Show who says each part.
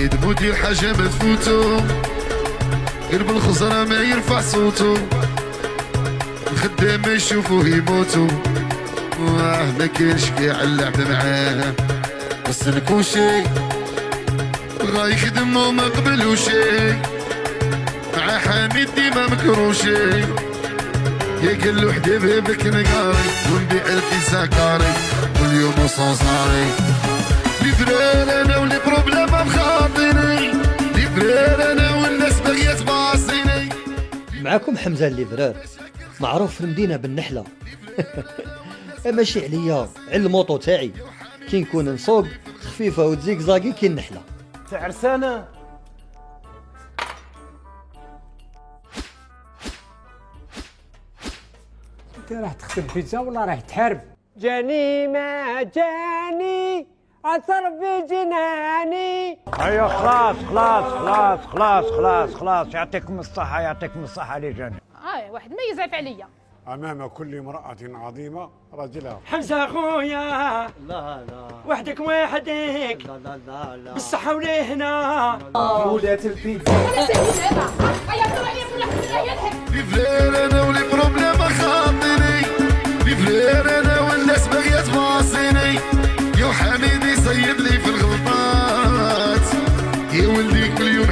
Speaker 1: حميد مدير حاجة ما تفوتو، غير بالخزرة ما يرفع صوتو، الخدام ما يشوفوه يموتو، ما كاينش كاع اللعب معاه، بس نكون شي بغا يخدم وما قبلو شي، مع حميد ديما مكروشي، يا قالو حدا بابك نقاري ونبيع الكيسة كاري واليوم وصوصاري، لي فرير انا ولي بروبليم بخاطري، لي فرير انا والناس بغيت باصيني.
Speaker 2: معكم حمزة الليفرار، معروف في المدينة بالنحلة. ماشي عليا على الموطو تاعي كي نكون نسوق خفيفة وتزيكزاكي كي النحلة.
Speaker 3: تعرسانة
Speaker 4: انت راح تخدم بيتزا ولا راح تحارب؟
Speaker 5: جاني ما جاني عصر في جناني.
Speaker 3: ايوه خلاص خلاص خلاص خلاص خلاص خلاص، يعطيكم الصحة يعطيكم الصحة لجاني.
Speaker 6: واحد ما يزعف عليا.
Speaker 4: امام كل امرأة عظيمة رجلها.
Speaker 5: حمزة اخويا
Speaker 2: لا لا
Speaker 5: وحدك وحدك
Speaker 2: لا لا لا لا
Speaker 5: بالصحة ولهنا
Speaker 3: مولات البيتزا.
Speaker 1: لي فرير انا ولي بروبليم خاطري، لي فرير انا والناس بغيت باصيني، يا حميد يصيد لي في الغلطات، يا ولدي كل يوم